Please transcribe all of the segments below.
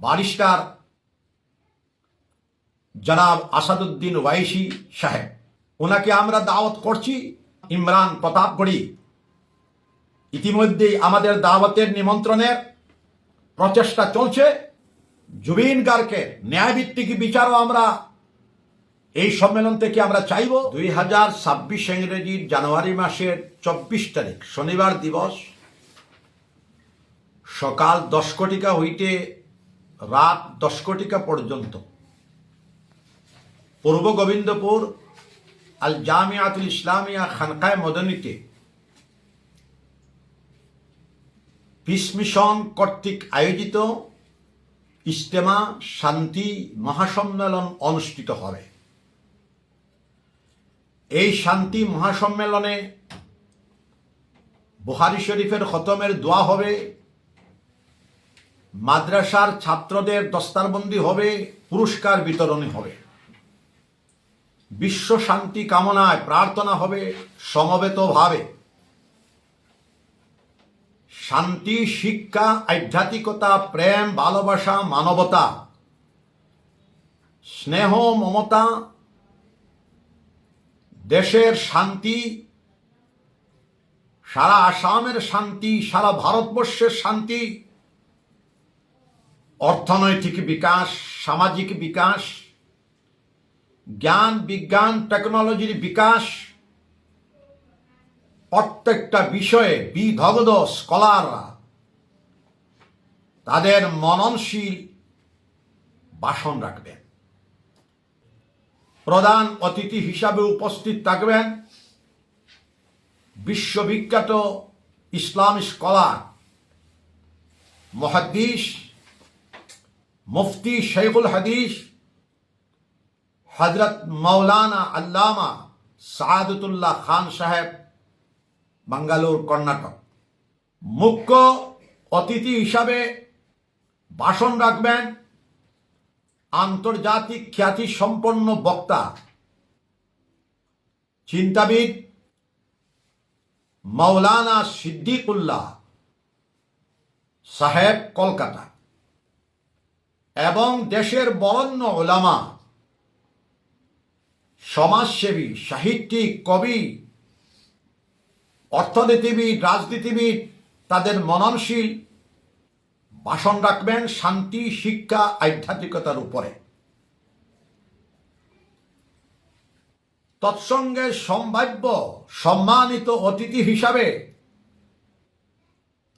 Barrister জনাব আসাদুদ্দিন ওয়াইসি সাহেব, ওনাকে আমরা দাওয়াত করছি ইমরান প্রতাপগড়ি। ইতিমধ্যেই আমাদের দাওয়াতের নিমন্ত্রণের প্রচেষ্টা চলছে। জুবিন গার্গের ন্যায়ভিত্তিক বিচারও আমরা এই সম্মেলন থেকে আমরা চাইব। 2026 ইংরেজির জানুয়ারি মাসের 24 তারিখ শনিবার দিবস সকাল 10 ঘটিকা হইতে রাত 10 ঘটিকা পর্যন্ত পূর্ব গোবিন্দপুর আল জামিয়াতুল ইসলামিয়া খানকায়ে মদনীতে পিস মিশন কর্তৃক আয়োজিত ইজতেমা শান্তি মহাসম্মেলন অনুষ্ঠিত হবে। এই শান্তি মহাসম্মেলনে বুখারী শরীফের খতমের দোয়া হবে, মাদ্রাসার ছাত্রদের দস্তারবন্দি হবে, পুরস্কার বিতরণী হবে, বিশ্ব শান্তি কামনায় প্রার্থনা হবে সমবেতভাবে। শান্তি, শিক্ষা, আধ্যাত্মিকতা, প্রেম, ভালোবাসা, মানবতা, স্নেহ, মমতা, দেশের শান্তি, সারা আসামের শান্তি, সারা ভারতবর্ষের শান্তি, অর্থনৈতিক বিকাশ, সামাজিক বিকাশ, জ্ঞান বিজ্ঞান টেকনোলজির বিকাশ, প্রত্যেকটা বিষয়ে বিদগ্ধ স্কলাররা তাদের মননশীল ভাষণ রাখবেন। প্রধান অতিথি হিসাবে উপস্থিত থাকবেন বিশ্ববিখ্যাত ইসলামী স্কলার মুহাদ্দিস মুফতি শেখুল হাদিস হযরত মাওলানা আল্লামা সাআদাতুল্লাহ খান সাহেব, বাঙ্গালোর, কর্ণাটক। মুখ্য অতিথি হিসাবে ভাষণ রাখবেন আন্তর্জাতিক খ্যাতি সম্পন্ন বক্তা, চিন্তাবিদ মাওলানা সিদ্দিকুল্লাহ সাহেব, কলকাতা, এবং দেশের বরেণ্য উলামা, সমাজসেবী, সাহিত্যিক, কবি, অর্থনীতিবিদ, রাজনীতিবিদ তাদের মননশীল ভাষণ রাখবেন শান্তি, শিক্ষা, আধ্যাত্মিকতার উপরে। তৎসঙ্গে সম্ভাব্য সম্মানিত অতিথি হিসাবে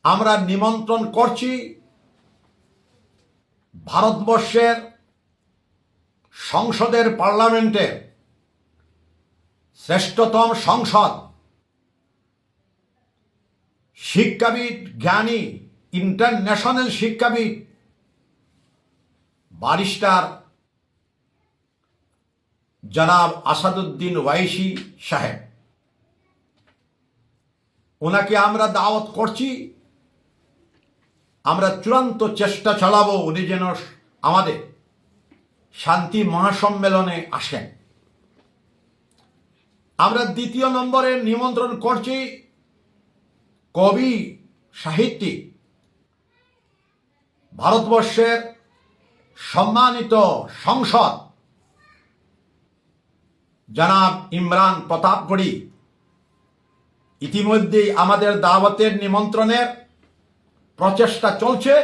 আমরা নিমন্ত্রণ করছি ভারতবর্ষের সংসদের পার্লামেন্টের শ্রেষ্ঠতম সংসদ, শিক্ষাবিদ, জ্ঞানী, ইন্টারন্যাশনাল শিক্ষাবিদ, ব্যারিস্টার জনাব আসাদুদ্দিন ওয়াইসি সাহেব, ওনাকে আমরা দাওয়াত করছি। আমরা চূড়ান্ত চেষ্টা চালাবো উনি যেন আমাদের শান্তি মহাসম্মেলনে আসেন। আমরা দ্বিতীয় নম্বরে নিমন্ত্রণ করছি কবি, সাহিত্যিক, ভারতবর্ষের সম্মানিত সংসদ জনাব ইমরান প্রতাপগড়ি। ইতিমধ্যেই আমাদের দাওয়াতের নিমন্ত্রণের প্রচেষ্টা চলছে,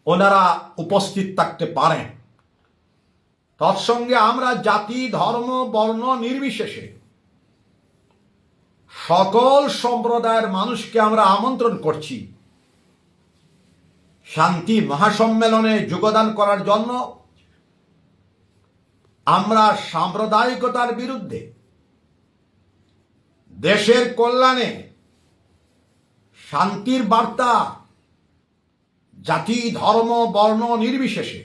ওনারা উপস্থিত থাকতে পারেন। তৎসঙ্গে আমরা জাতি, ধর্ম, বর্ণ নির্বিশেষে সকল সম্প্রদায়ের মানুষকে আমরা আমন্ত্রণ করছি শান্তি মহাসম্মেলনে যোগদান করার জন্য। আমরা সাম্প্রদায়িকতার বিরুদ্ধে, দেশের কল্যাণে, শান্তির বার্তা জাতি, ধর্ম, বর্ণ নির্বিশেষে,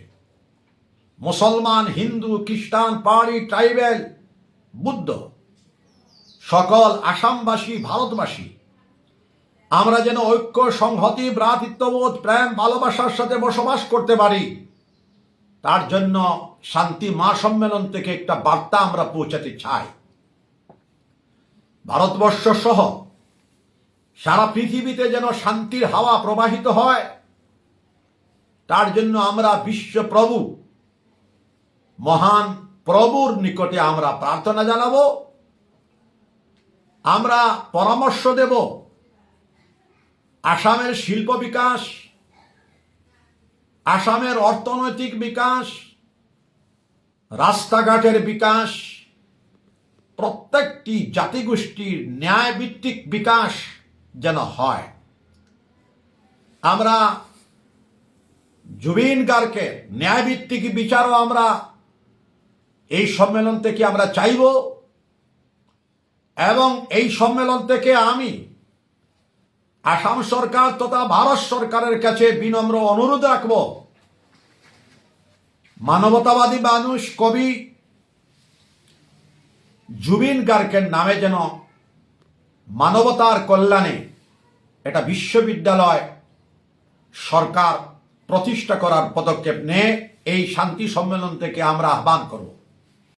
মুসলমান, হিন্দু, খ্রিস্টান, পাহাড়ি, ট্রাইবেল, বুদ্ধ, সকল আসামবাসী, ভারতবাসী আমরা যেন ঐক্য, সংহতি, ভ্রাতৃত্ববোধ, প্রেম, ভালোবাসার সাথে বসবাস করতে পারি, তার জন্য শান্তি মহাসম্মেলন থেকে একটা বার্তা আমরা পৌঁছাতে চাই। ভারতবর্ষ সহ সারা পৃথিবীতে যেন শান্তির হাওয়া প্রবাহিত হয়, তার জন্য আমরা বিশ্বপ্রভু মহান প্রভুর নিকটে আমরা প্রার্থনা জানাবো, আমরা পরামর্শ দেব আসামের শিল্প বিকাশ, আসামের অর্থনৈতিক বিকাশ, রাস্তাঘাটের বিকাশ, প্রত্যেকটি জাতিগোষ্ঠীর ন্যায়ভিত্তিক বিকাশ যেন হয়। আমরা জুবিন গার্গের ন্যায়ভিত্তিক বিচারও আমরা এই সম্মেলন থেকে আমরা চাইব, এবং এই সম্মেলন থেকে আমি আসাম সরকার তথা ভারত সরকারের কাছে বিনম্র অনুরোধ রাখব, মানবতাবাদী মানুষ কবি জুবিন গার্গের নামে যেন মানবতার কল্যাণে একটা বিশ্ববিদ্যালয় সরকার প্রতিষ্ঠা করার পদক্ষেপ নিয়ে এই শান্তি সম্মেলন থেকে আমরা আহ্বান করব।